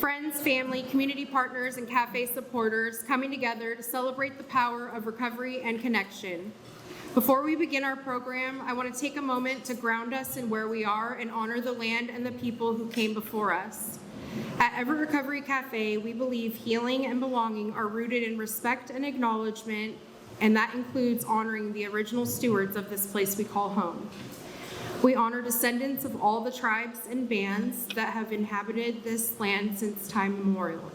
Friends, family, community partners, and cafe supporters coming together to celebrate the power of recovery and connection. Before we begin our program, I want to take a moment to ground us in where we are and honor the land and the people who came before us. At Everett Recovery Cafe, we believe healing and belonging are rooted in respect and acknowledgement, and that includes honoring the original stewards of this place we call home. We honor descendants of all the tribes and bands that have inhabited this land since time immemorial.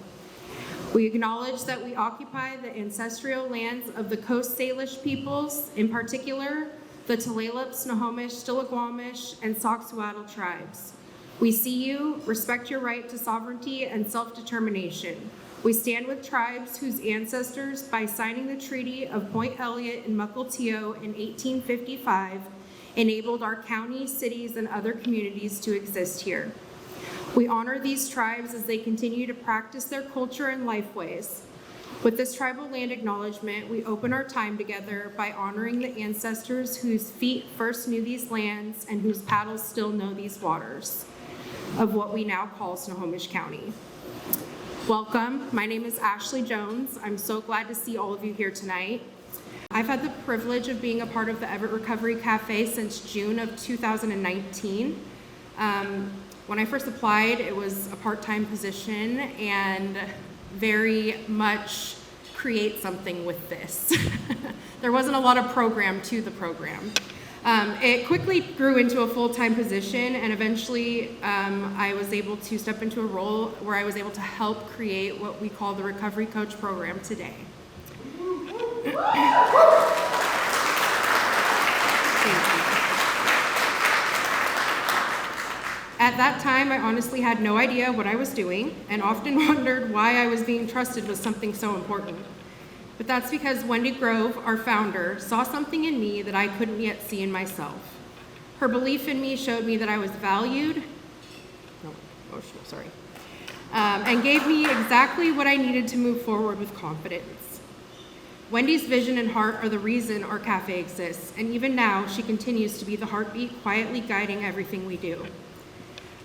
We acknowledge that we occupy the ancestral lands of the Coast Salish peoples, in particular, the Tulalip, Snohomish, Stillaguamish, and Soxhawtl tribes. We see you, respect your right to sovereignty and self-determination. We stand with tribes whose ancestors, by signing the Treaty of Point Elliott and Mukilteo in 1855, enabled our county, cities, and other communities to exist here. We honor these tribes as they continue to practice their culture and life ways. With this tribal land acknowledgement, we open our time together by honoring the ancestors whose feet first knew these lands and whose paddles still know these waters of what we now call Snohomish County. Welcome, my name is Ashley Jones. I'm so glad to see all of you here tonight. I've had the privilege of being a part of the Everett Recovery Cafe since June of 2019. When I first applied, it was a part-time position and very much create something with this. There wasn't a lot of program to the program. It quickly grew into a full-time position, and eventually I was able to step into a role where I was able to help create what we call the Recovery Coach Program today. Thank you. At that time, I honestly had no idea what I was doing and often wondered why I was being trusted with something so important. But that's because Wendy Grove, our founder, saw something in me that I couldn't yet see in myself. Her belief in me showed me that I was valued, and gave me exactly what I needed to move forward with confidence. Wendy's vision and heart are the reason our cafe exists, and even now, she continues to be the heartbeat quietly guiding everything we do.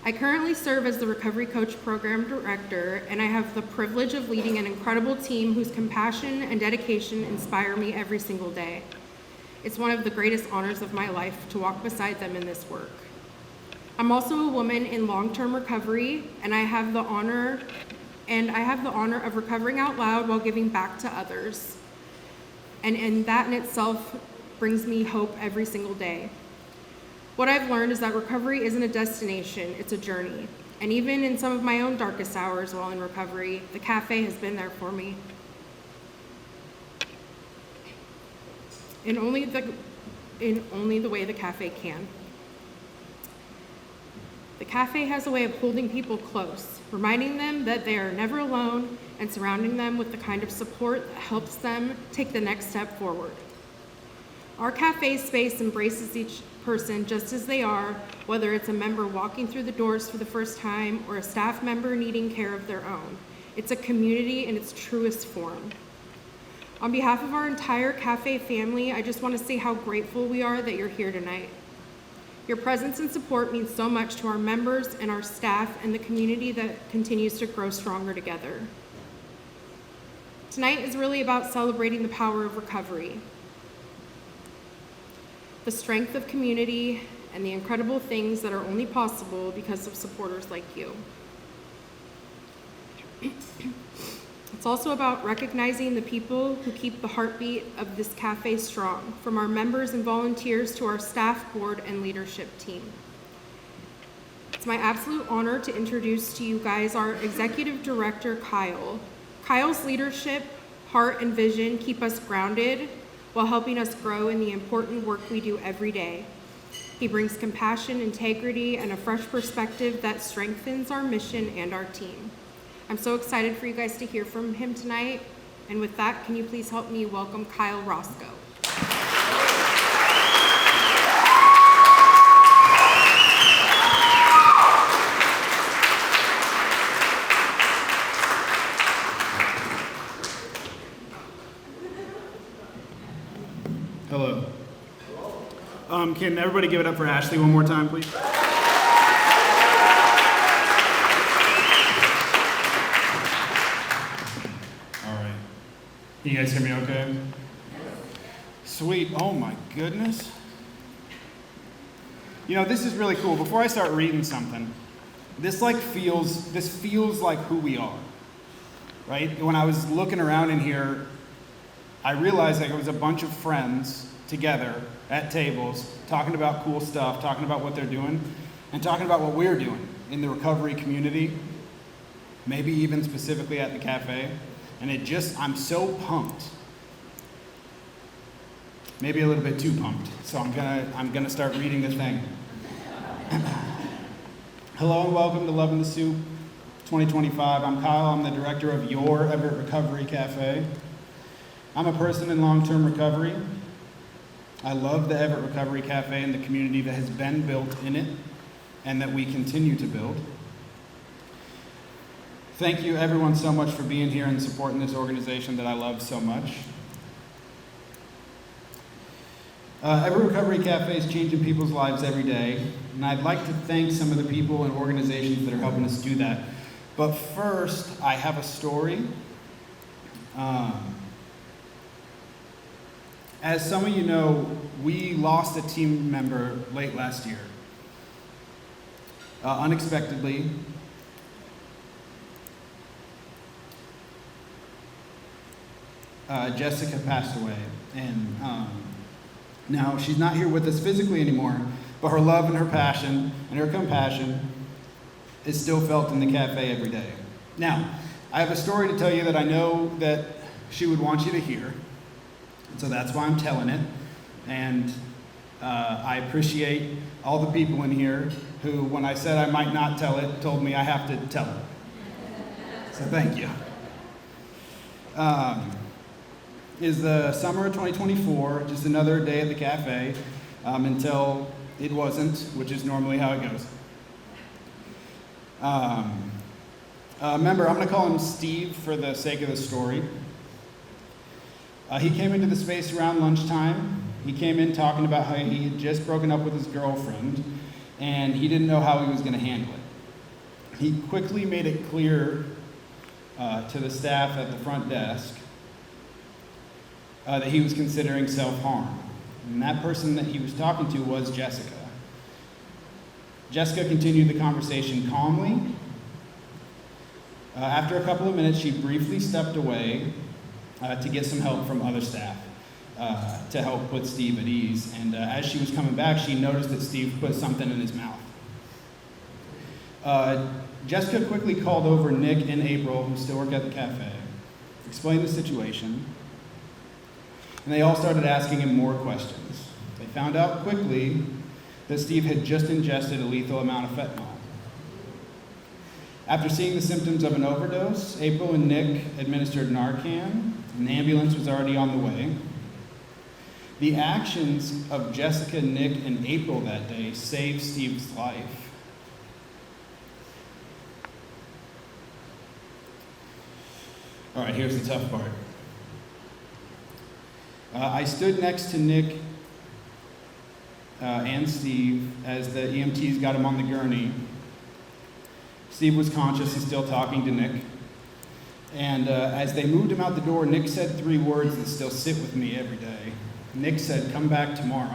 I currently serve as the Recovery Coach Program Director, and I have the privilege of leading an incredible team whose compassion and dedication inspire me every single day. It's one of the greatest honors of my life to walk beside them in this work. I'm also a woman in long-term recovery, and I have the honor of recovering out loud while giving back to others. And that in itself brings me hope every single day. What I've learned is that recovery isn't a destination, it's a journey. And even in some of my own darkest hours while in recovery, the cafe has been there for me. In only the way the cafe can. The cafe has a way of holding people close, reminding them that they are never alone, and surrounding them with the kind of support that helps them take the next step forward. Our cafe space embraces each person just as they are, whether it's a member walking through the doors for the first time or a staff member needing care of their own. It's a community in its truest form. On behalf of our entire cafe family, I just want to say how grateful we are that you're here tonight. Your presence and support means so much to our members and our staff and the community that continues to grow stronger together. Tonight is really about celebrating the power of recovery, the strength of community, and the incredible things that are only possible because of supporters like you. It's also about recognizing the people who keep the heartbeat of this cafe strong, from our members and volunteers to our staff, board, and leadership team. It's my absolute honor to introduce to you guys our Executive Director, Kyle. Kyle's leadership, heart, and vision keep us grounded while helping us grow in the important work we do every day. He brings compassion, integrity, and a fresh perspective that strengthens our mission and our team. I'm so excited for you guys to hear from him tonight. And with that, can you please help me welcome Kyle Roscoe? Hello. Can everybody give it up for Ashley one more time, please? Can you guys hear me okay? Sweet. Oh my goodness. You know, this is really cool. Before I start reading something, this feels like who we are, right? When I was looking around in here, I realized that it was a bunch of friends together at tables talking about cool stuff, talking about what they're doing, and talking about what we're doing in the recovery community, maybe even specifically at the cafe. And I'm so pumped. Maybe a little bit too pumped. So I'm gonna start reading the thing. Hello and welcome to Loving the Soup 2025. I'm Kyle. I'm the director of your Everett Recovery Cafe. I'm a person in long-term recovery. I love the Everett Recovery Cafe and the community that has been built in it and that we continue to build. Thank you everyone so much for being here and supporting this organization that I love so much. Everett Recovery Cafe is changing people's lives every day, and I'd like to thank some of the people and organizations that are helping us do that. But first, I have a story. As some of you know, we lost a team member late last year. Unexpectedly. Jessica passed away, and now she's not here with us physically anymore, but her love and her passion and her compassion is still felt in the cafe every day. Now, I have a story to tell you that I know that she would want you to hear, and so that's why I'm telling it. And I appreciate all the people in here who, when I said I might not tell it, told me I have to tell it. So thank you. Is the summer of 2024, just another day at the cafe, until it wasn't, which is normally how it goes. Remember, I'm going to call him Steve for the sake of the story. He came into the space around lunchtime. He came in talking about how he had just broken up with his girlfriend, and he didn't know how he was going to handle it. He quickly made it clear to the staff at the front desk that he was considering self-harm. And that person that he was talking to was Jessica. Jessica continued the conversation calmly. After a couple of minutes, she briefly stepped away to get some help from other staff to help put Steve at ease. And as she was coming back, she noticed that Steve put something in his mouth. Jessica quickly called over Nick and April, who still work at the cafe, explained the situation, and they all started asking him more questions. They found out quickly that Steve had just ingested a lethal amount of fentanyl. After seeing the symptoms of an overdose, April and Nick administered Narcan, and the ambulance was already on the way. The actions of Jessica, Nick, and April that day saved Steve's life. All right, here's the tough part. I stood next to Nick and Steve as the EMTs got him on the gurney. Steve was conscious and still talking to Nick. And as they moved him out the door, Nick said 3 words that still sit with me every day. Nick said, "Come back tomorrow."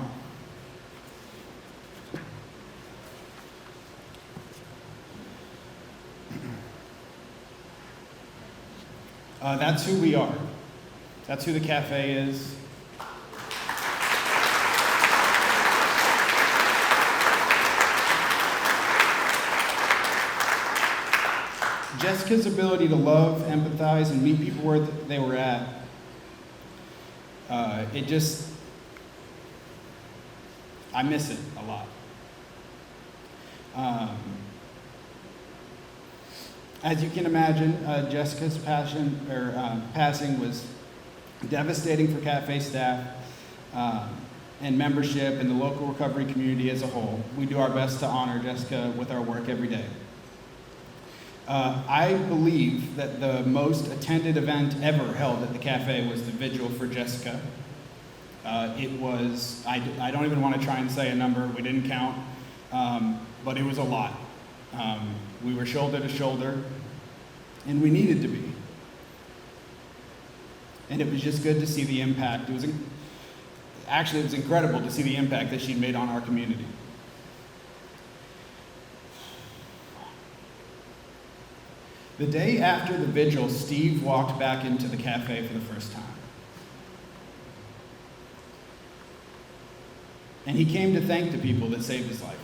That's who we are. That's who the cafe is. Jessica's ability to love, empathize, and meet people where they were at, I miss it a lot. As you can imagine, Jessica's passing was devastating for cafe staff and membership and the local recovery community as a whole. We do our best to honor Jessica with our work every day. I believe that the most attended event ever held at the cafe was the vigil for Jessica. It was, I don't even want to try and say a number, we didn't count, but it was a lot. We were shoulder to shoulder, and we needed to be. And it was just good to see the impact. It was incredible to see the impact that she'd made on our community. The day after the vigil, Steve walked back into the cafe for the first time. And he came to thank the people that saved his life.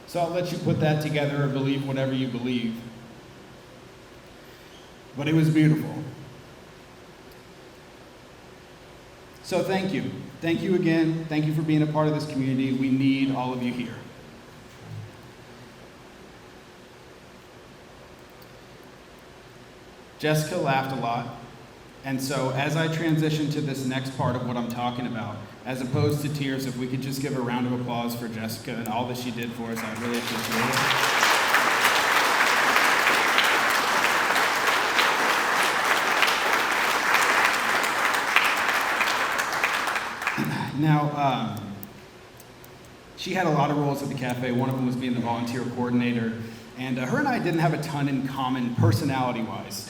So I'll let you put that together or believe whatever you believe. But it was beautiful. So thank you. Thank you again. Thank you for being a part of this community. We need all of you here. Jessica laughed a lot, and so as I transition to this next part of what I'm talking about, as opposed to tears, if we could just give a round of applause for Jessica and all that she did for us, I really appreciate it. Now, she had a lot of roles at the cafe. One of them was being the volunteer coordinator, and her and I didn't have a ton in common personality-wise.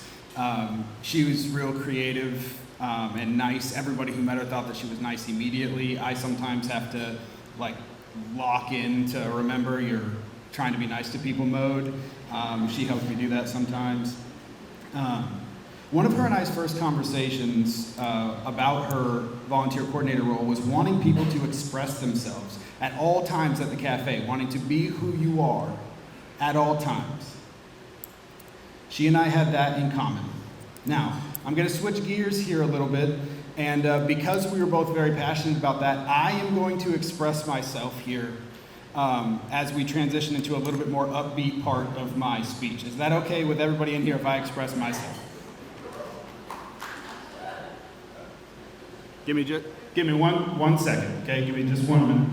She was real creative and nice. Everybody who met her thought that she was nice immediately. I sometimes have to lock in to remember you're trying to be nice to people mode. She helps me do that sometimes. One of her and I's first conversations about her volunteer coordinator role was wanting people to express themselves at all times at the cafe, wanting to be who you are at all times. She and I had that in common. Now, I'm going to switch gears here a little bit, and because we were both very passionate about that, I am going to express myself here as we transition into a little bit more upbeat part of my speech. Is that okay with everybody in here if I express myself? Give me one second, okay? Give me just 1 minute.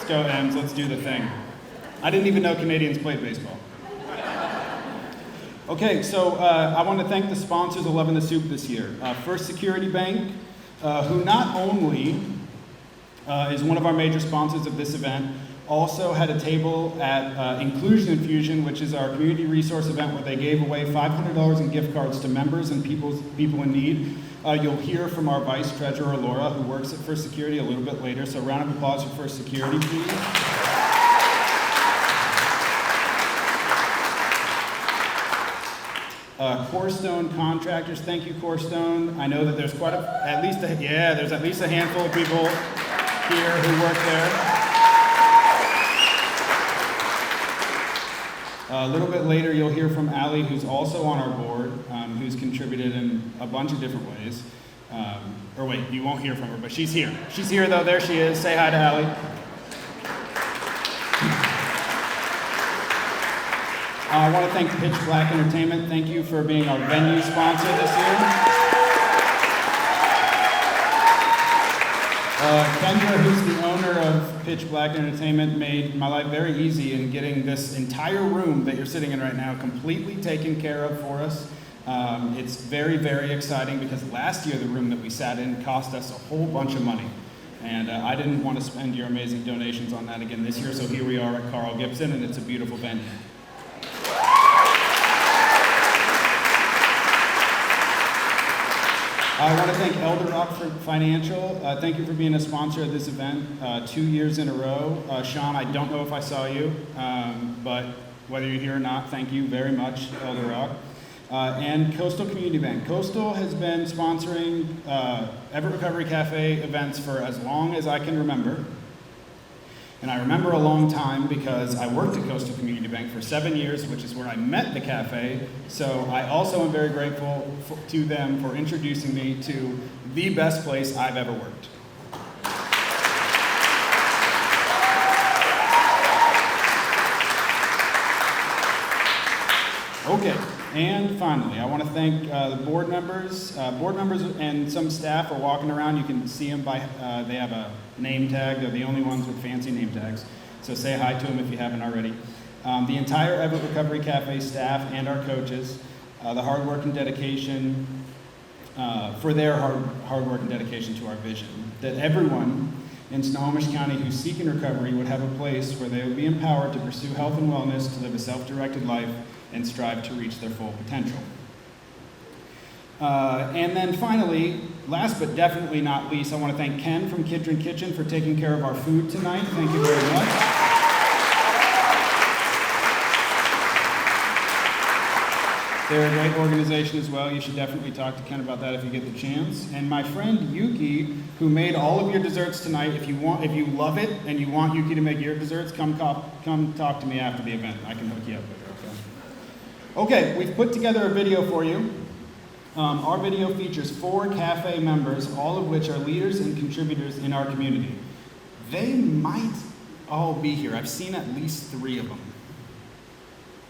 Go, Ems, let's do the thing. I didn't even know Canadians played baseball. Okay, so I want to thank the sponsors of Loving the Soup this year. First Security Bank, who not only is one of our major sponsors of this event, also had a table at Inclusion Infusion, which is our community resource event where they gave away $500 in gift cards to members and people in need. You'll hear from our Vice Treasurer, Laura, who works at First Security a little bit later, so round of applause for First Security, please. Corestone Contractors, thank you, Corestone. I know that there's there's at least a handful of people here who work there. A little bit later, you'll hear from Allie, who's also on our board, who's contributed in a bunch of different ways. You won't hear from her, but she's here. She's here, though. There she is. Say hi to Allie. I want to thank Pitch Black Entertainment. Thank you for being our venue sponsor this year. Kendra, who's the owner of Pitch Black Entertainment, made my life very easy in getting this entire room that you're sitting in right now completely taken care of for us. It's very, very exciting because last year the room that we sat in cost us a whole bunch of money. And I didn't want to spend your amazing donations on that again this year, so here we are at Carl Gibson, and it's a beautiful venue. I want to thank Elder Rock Financial. Thank you for being a sponsor of this event 2 years in a row. Sean, I don't know if I saw you, but whether you're here or not, thank you very much, Elder Rock. And Coastal Community Bank. Coastal has been sponsoring Everett Recovery Cafe events for as long as I can remember. And I remember a long time because I worked at Coastal Community Bank for 7 years, which is where I met the cafe. So I also am very grateful to them for introducing me to the best place I've ever worked. Okay, and finally, I want to thank the board members. Board members and some staff are walking around. You can see them by, they have a name tag. They're the only ones with fancy name tags. so say hi to them if you haven't already. The entire Everett Recovery Cafe staff and our coaches, the hard work and dedication, for their hard work and dedication to our vision, that everyone in Snohomish County who's seeking recovery would have a place where they would be empowered to pursue health and wellness, to live a self-directed life, and strive to reach their full potential. And then finally, last but definitely not least, I want to thank Ken from Kidron Kitchen for taking care of our food tonight. Thank you very much. They're a great organization as well. You should definitely talk to Ken about that if you get the chance. And my friend Yuki, who made all of your desserts tonight, if you love it and you want Yuki to make your desserts, come talk to me after the event. I can hook you up with her, okay? Okay, we've put together a video for you. Our video features 4 Café members, all of which are leaders and contributors in our community. They might all be here. I've seen at least 3 of them.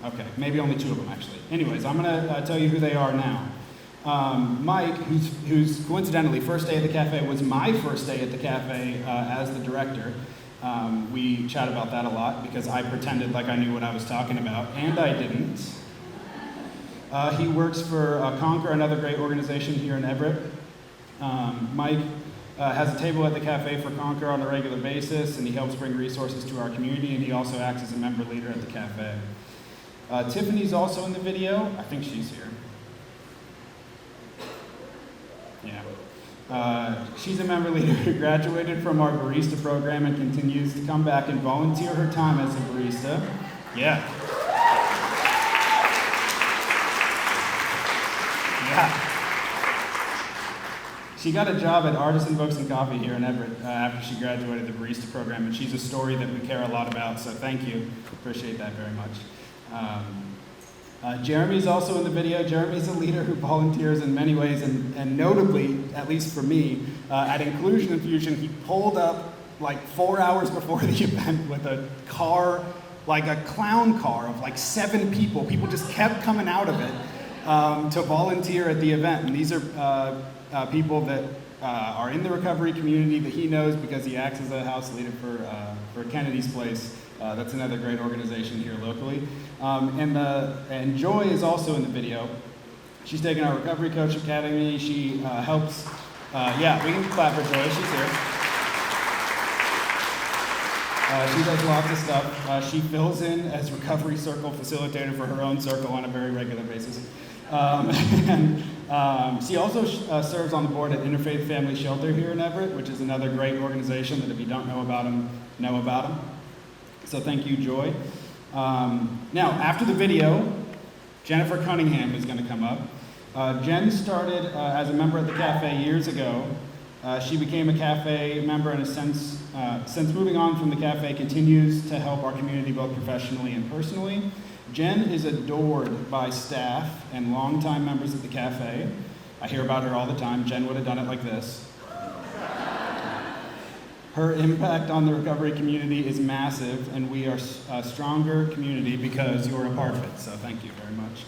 Okay, maybe only 2 of them actually. Anyways, I'm gonna tell you who they are now. Mike, who's coincidentally first day at the cafe, was my first day at the cafe as the director. We chat about that a lot because I pretended like I knew what I was talking about, and I didn't. He works for Conquer, another great organization here in Everett. Mike has a table at the cafe for Conquer on a regular basis, and he helps bring resources to our community, and he also acts as a member leader at the cafe. Tiffany's also in the video. I think she's here. Yeah. She's a member leader who graduated from our barista program and continues to come back and volunteer her time as a barista. Yeah. Yeah. She got a job at Artisan Books and Coffee here in Everett after she graduated the barista program, and she's a story that we care a lot about, so thank you. Appreciate that very much. Jeremy's also in the video. Jeremy's a leader who volunteers in many ways, and notably, at least for me, at Inclusion Infusion, he pulled up like 4 hours before the event with a car, like a clown car of like 7 people. People just kept coming out of it to volunteer at the event, and these are people that are in the recovery community that he knows because he acts as a house leader for Kennedy's Place. That's another great organization here locally. And Joy is also in the video. She's taken our Recovery Coach Academy. She helps, yeah, we can clap for Joy, she's here. She does lots of stuff. She fills in as Recovery Circle facilitator for her own circle on a very regular basis. She also serves on the board at Interfaith Family Shelter here in Everett, which is another great organization that if you don't know about them, know about them. So thank you, Joy. Now, after the video, Jennifer Cunningham is going to come up. Jen started as a member at the cafe years ago. She became a cafe member and since moving on from the cafe, continues to help our community both professionally and personally. Jen is adored by staff and longtime members of the cafe. I hear about her all the time. Jen would have done it like this. Her impact on the recovery community is massive, and we are a stronger community because you're a part of it, so thank you very much.